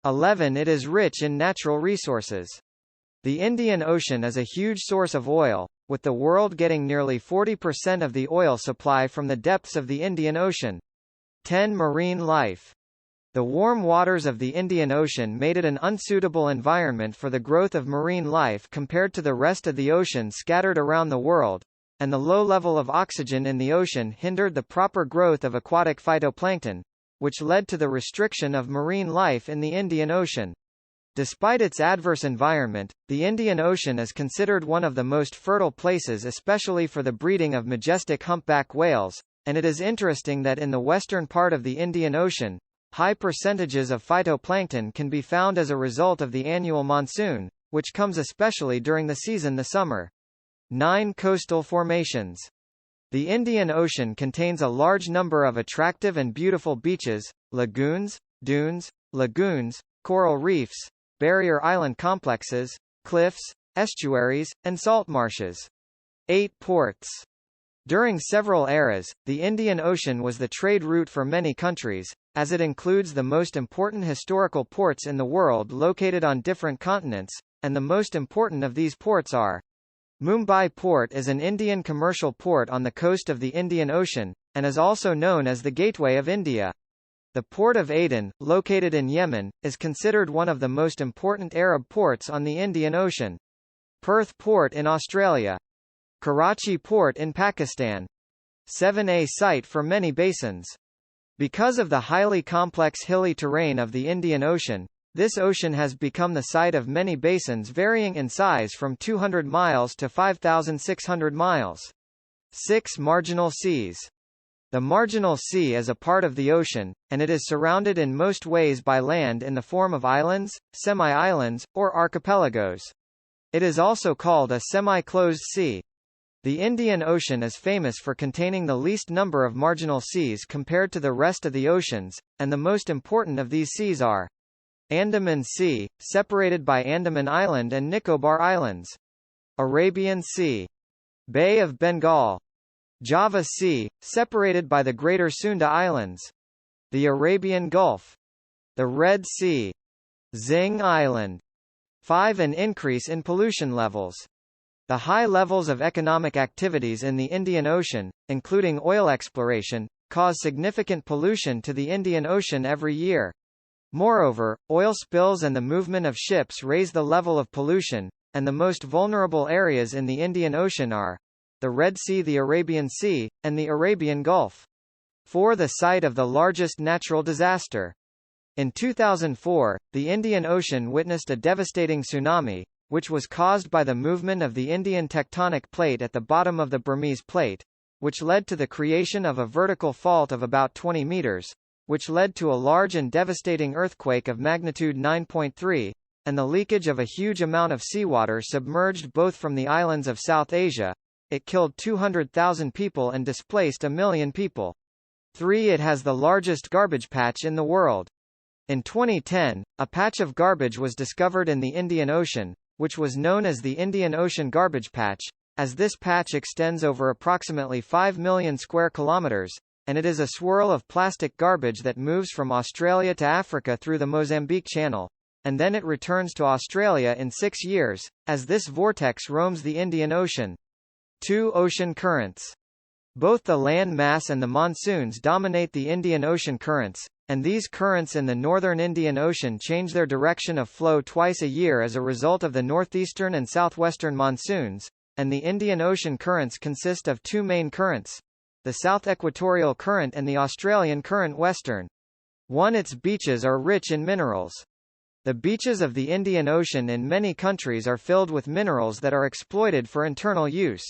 11. It is rich in natural resources. The Indian Ocean is a huge source of oil, with the world getting nearly 40% of the oil supply from the depths of the Indian Ocean. 10. Marine life. The warm waters of the Indian Ocean made it an unsuitable environment for the growth of marine life compared to the rest of the ocean scattered around the world, and the low level of oxygen in the ocean hindered the proper growth of aquatic phytoplankton, which led to the restriction of marine life in the Indian Ocean. Despite its adverse environment, the Indian Ocean is considered one of the most fertile places, especially for the breeding of majestic humpback whales, and it is interesting that in the western part of the Indian Ocean, high percentages of phytoplankton can be found as a result of the annual monsoon, which comes especially during the summer. 9. Coastal formations. The Indian Ocean contains a large number of attractive and beautiful beaches, lagoons, dunes, lagoons, coral reefs, barrier island complexes, cliffs, estuaries, and salt marshes. 8. Ports. During several eras, the Indian Ocean was the trade route for many countries, as it includes the most important historical ports in the world located on different continents, and the most important of these ports are: Mumbai Port is an Indian commercial port on the coast of the Indian Ocean, and is also known as the Gateway of India. The port of Aden, located in Yemen, is considered one of the most important Arab ports on the Indian Ocean. Perth Port in Australia. Karachi Port in Pakistan. 7. A site for many basins. Because of the highly complex hilly terrain of the Indian Ocean, this ocean has become the site of many basins varying in size from 200 miles to 5,600 miles. 6. Marginal seas. The marginal sea is a part of the ocean, and it is surrounded in most ways by land in the form of islands, semi-islands, or archipelagos. It is also called a semi-closed sea. The Indian Ocean is famous for containing the least number of marginal seas compared to the rest of the oceans, and the most important of these seas are: Andaman Sea, separated by Andaman Island and Nicobar Islands; Arabian Sea; Bay of Bengal; Java Sea, separated by the Greater Sunda Islands; the Arabian Gulf; the Red Sea; Xing Island. 5. An increase in pollution levels. The high levels of economic activities in the Indian Ocean, including oil exploration, cause significant pollution to the Indian Ocean every year. Moreover, oil spills and the movement of ships raise the level of pollution, and the most vulnerable areas in the Indian Ocean are the Red Sea, the Arabian Sea, and the Arabian Gulf. 4. The site of the largest natural disaster. In 2004, the Indian Ocean witnessed a devastating tsunami, which was caused by the movement of the Indian tectonic plate at the bottom of the Burmese Plate, which led to the creation of a vertical fault of about 20 meters, which led to a large and devastating earthquake of magnitude 9.3, and the leakage of a huge amount of seawater submerged both from the islands of South Asia. It killed 200,000 people and displaced 1 million people. 3. It has the largest garbage patch in the world. In 2010, a patch of garbage was discovered in the Indian Ocean, which was known as the Indian Ocean Garbage Patch, as this patch extends over approximately 5 million square kilometers, and it is a swirl of plastic garbage that moves from Australia to Africa through the Mozambique Channel, and then it returns to Australia in 6 years, as this vortex roams the Indian Ocean. 2. Ocean currents. Both the land mass and the monsoons dominate the Indian Ocean currents, and these currents in the northern Indian Ocean change their direction of flow twice a year as a result of the northeastern and southwestern monsoons, and the Indian Ocean currents consist of 2 main currents: the South Equatorial Current and the Australian Current Western. 1. Its beaches are rich in minerals. The beaches of the Indian Ocean in many countries are filled with minerals that are exploited for internal use.